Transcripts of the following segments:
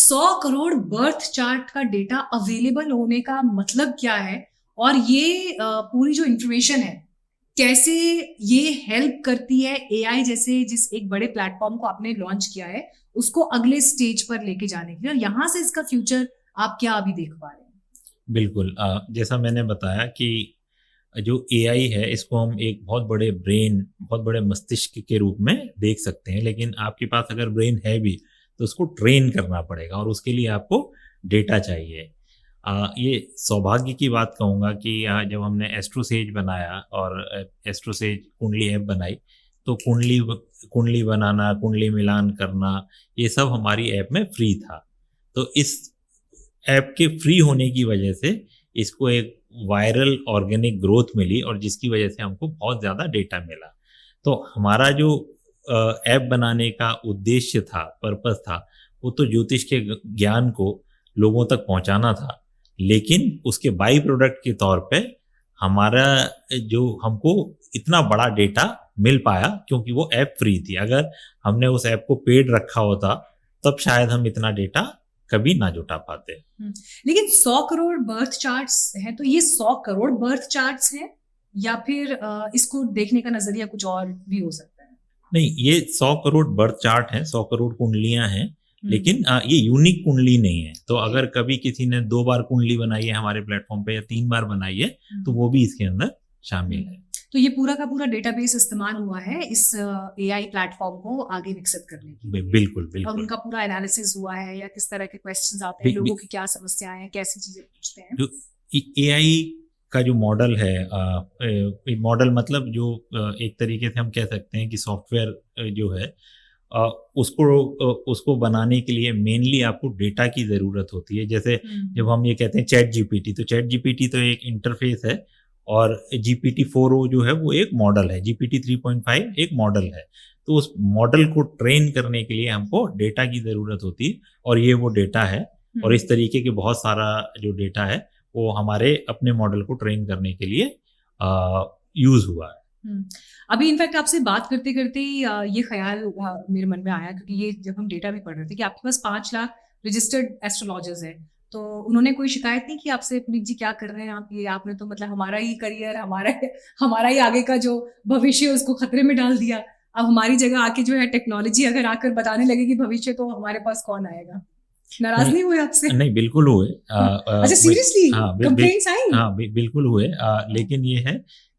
100 crore birth chart का data available होने का मतलब क्या है, और ये पूरी जो इंफॉर्मेशन है कैसे ये हेल्प करती है एआई जैसे जिस एक बड़े प्लेटफॉर्म को आपने लॉन्च किया है उसको अगले स्टेज पर लेके जाने के लिए, और यहाँ से इसका फ्यूचर आप क्या अभी देख पा रहे हैं? बिल्कुल। जैसा मैंने बताया कि जो एआई है इसको हम एक बहुत बड़े ब्रेन, बहुत बड़े मस्तिष्क के रूप में देख सकते हैं, लेकिन आपके पास अगर ब्रेन है भी तो उसको ट्रेन करना पड़ेगा और उसके लिए आपको डेटा चाहिए। ये सौभाग्य की बात कहूँगा कि जब हमने एस्ट्रोसेज बनाया और एस्ट्रोसेज कुंडली ऐप बनाई, तो कुंडली बनाना, कुंडली मिलान करना, ये सब हमारी ऐप में फ्री था। तो इस ऐप के फ्री होने की वजह से इसको एक वायरल ऑर्गेनिक ग्रोथ मिली और जिसकी वजह से हमको बहुत ज़्यादा डेटा मिला। तो हमारा जो ऐप बनाने का उद्देश्य था, पर्पस था, वो तो ज्योतिष के ज्ञान को लोगों तक पहुंचाना था, लेकिन उसके बाई प्रोडक्ट के तौर पे हमारा जो हमको इतना बड़ा डेटा मिल पाया क्योंकि वो ऐप फ्री थी। अगर हमने उस ऐप को पेड रखा होता तब शायद हम इतना डेटा कभी ना जुटा पाते। लेकिन 100 करोड़ बर्थ चार्ट्स हैं, तो ये 100 करोड़ बर्थ चार्ट्स हैं या फिर इसको देखने का नजरिया कुछ और भी हो सकता है? नहीं, ये 100 करोड़ बर्थ चार्ट हैं, 100 करोड़ कुंडलियां हैं, लेकिन ये यूनिक कुंडली नहीं है। तो अगर कभी किसी ने 2 बार कुंडली बनाई है हमारे प्लेटफॉर्म पे या 3 बार बनाई है तो वो भी इसके अंदर शामिल है। तो ये पूरा का पूरा डेटाबेस इस्तेमाल हुआ है इस एआई प्लेटफॉर्म को आगे विकसित करने के लिए। बिल्कुल और बिल्कुल। उनका पूरा एनालिसिस हुआ है या किस तरह के क्वेश्चंस आते हैं, लोगों की क्या समस्याएं हैं, कैसी चीजें पूछते हैं? जो एआई का जो मॉडल है, मॉडल मतलब जो एक तरीके से हम कह सकते हैं कि सॉफ्टवेयर जो है, उसको बनाने के लिए मेनली आपको डेटा की ज़रूरत होती है। जैसे जब हम ये कहते हैं चैट जीपीटी, तो चैट जीपीटी तो एक इंटरफेस है और जीपीटी 4o जो है वो एक मॉडल है, जीपीटी 3.5 एक मॉडल है। तो उस मॉडल को ट्रेन करने के लिए हमको डेटा की ज़रूरत होती है और ये वो डेटा है। और इस तरीके के बहुत सारा जो डेटा है वो हमारे अपने मॉडल को ट्रेन करने के लिए यूज़ हुआ है। अभी इनफैक्ट आपसे बात करते करते ये ख्याल मेरे मन में आया, क्योंकि ये जब हम डेटा भी पढ़ रहे थे कि आपके पास 5 लाख रजिस्टर्ड एस्ट्रोलॉजर्स हैं, तो उन्होंने कोई शिकायत नहीं की आपसे, पुनीत जी क्या कर रहे हैं आप, ये आपने तो मतलब हमारा ही करियर, हमारा ही आगे का जो भविष्य है उसको खतरे में डाल दिया। अब हमारी जगह आके जो है टेक्नोलॉजी अगर आकर बताने लगेगी भविष्य, तो हमारे पास कौन आएगा? नाराज नहीं हुए आपसे? नहीं, बिल्कुल हुए। अच्छा, सीरियसली कंप्लेंट्स आई? हाँ, बिल्कुल हुए। लेकिन ये है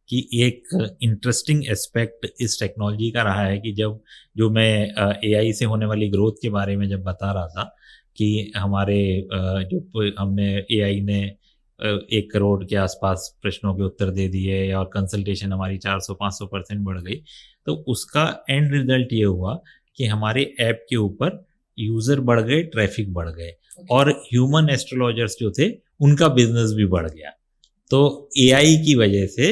कि एक इंटरेस्टिंग एस्पेक्ट इस टेक्नोलॉजी का रहा है कि जब जो मैं एआई से होने वाली ग्रोथ के बारे में जब बता रहा था कि हमारे जो हमने एआई ने 1 करोड़ के आसपास प्रश्नों के उत्तर दे दिए और कंसल्टेशन हमारी 400-500% बढ़ गई, तो उसका एंड रिजल्ट ये हुआ कि हमारे ऐप के ऊपर यूज़र बढ़ गए, ट्रैफिक बढ़ गए और ह्यूमन एस्ट्रोलॉजर्स जो थे उनका बिजनेस भी बढ़ गया। तो एआई की वजह से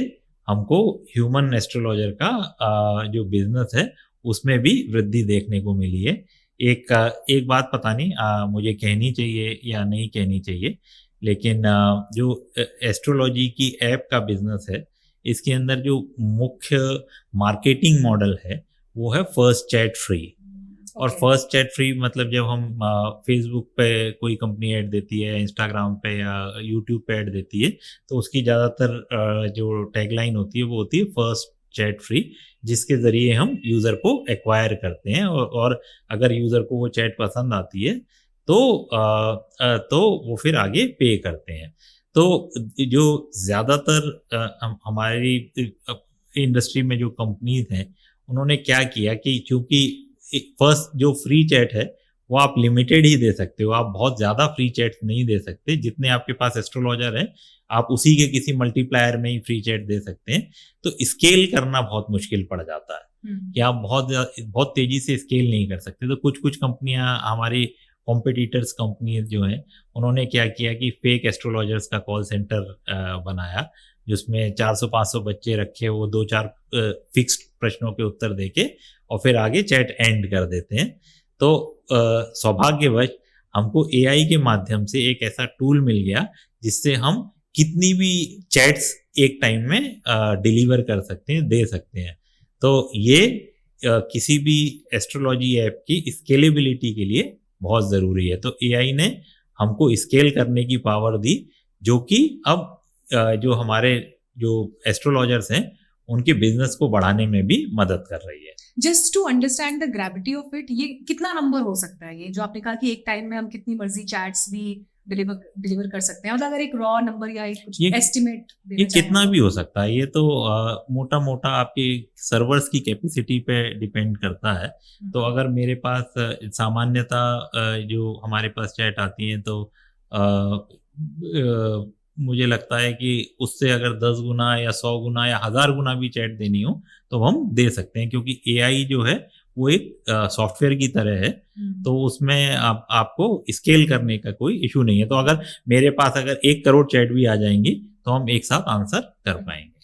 हमको ह्यूमन एस्ट्रोलॉजर का जो बिजनेस है उसमें भी वृद्धि देखने को मिली है। एक बात पता नहीं मुझे कहनी चाहिए या नहीं कहनी चाहिए, लेकिन जो एस्ट्रोलॉजी की ऐप का बिजनेस है इसके अंदर जो मुख्य मार्केटिंग मॉडल है वो है फर्स्ट चैट फ्री। और फर्स्ट चैट फ्री मतलब जब हम फेसबुक पे कोई कंपनी ऐड देती है, इंस्टाग्राम पे या यूट्यूब पे ऐड देती है, तो उसकी ज़्यादातर जो टैगलाइन होती है वो होती है फर्स्ट चैट फ्री, जिसके ज़रिए हम यूज़र को एक्वायर करते हैं और अगर यूज़र को वो चैट पसंद आती है तो वो फिर आगे पे करते हैं। तो जो ज़्यादातर हमारी इंडस्ट्री में जो कंपनीज हैं उन्होंने क्या किया कि चूँकि फर्स्ट जो फ्री चैट है वो आप लिमिटेड ही दे सकते हो, आप बहुत ज़्यादा फ्री चैट नहीं दे सकते। जितने आपके पास एस्ट्रोलॉजर हैं आप उसी के किसी मल्टीप्लायर में ही फ्री चैट दे सकते हैं। तो स्केल करना बहुत मुश्किल पड़ जाता है कि आप बहुत तेज़ी से स्केल नहीं कर सकते। तो कुछ कंपनियां, हमारी कॉम्पिटिटर्स कंपनी जो हैं, उन्होंने क्या किया कि फेक एस्ट्रोलॉजर्स का कॉल सेंटर बनाया जिसमें 400-500 बच्चे रखे, वो 2-4 फिक्स्ड प्रश्नों के उत्तर देके और फिर आगे चैट एंड कर देते हैं। तो सौभाग्यवश हमको एआई के माध्यम से एक ऐसा टूल मिल गया जिससे हम कितनी भी चैट्स एक टाइम में डिलीवर कर सकते हैं, दे सकते हैं। तो ये किसी भी एस्ट्रोलॉजी ऐप की स्केलेबिलिटी के लिए बहुत ज़रूरी है। तो एआई ने हमको स्केल करने की पावर दी, जो कि अब जो हमारे जो एस्ट्रोलॉजर्स हैं, उनके बिजनेस को बढ़ाने में भी मदद कर रही है। Just to understand the gravity of it, ये कितना नंबर हो सकता है, ये जो आपने कहा कि एक टाइम में हम कितनी मर्जी चैट्स भी डिलीवर कर सकते हैं, मतलब अगर एक रॉ नंबर या एक कुछ ये एस्टिमेट ये कितना भी हो सकता है, ये तो मोटा मोटा आपके सर्वर्स की कैपेसिटी पे डिपेंड करता है। तो अगर मेरे पास सामान्यतः जो हमारे पास चैट आती हैं, तो मुझे लगता है कि उससे अगर 10 गुना या 100 गुना या 1000 गुना भी चैट देनी हो तो हम दे सकते हैं, क्योंकि एआई जो है वो एक सॉफ्टवेयर की तरह है। तो उसमें आपको स्केल करने का कोई इशू नहीं है। तो अगर मेरे पास अगर 1 करोड़ चैट भी आ जाएंगी तो हम एक साथ आंसर कर पाएंगे।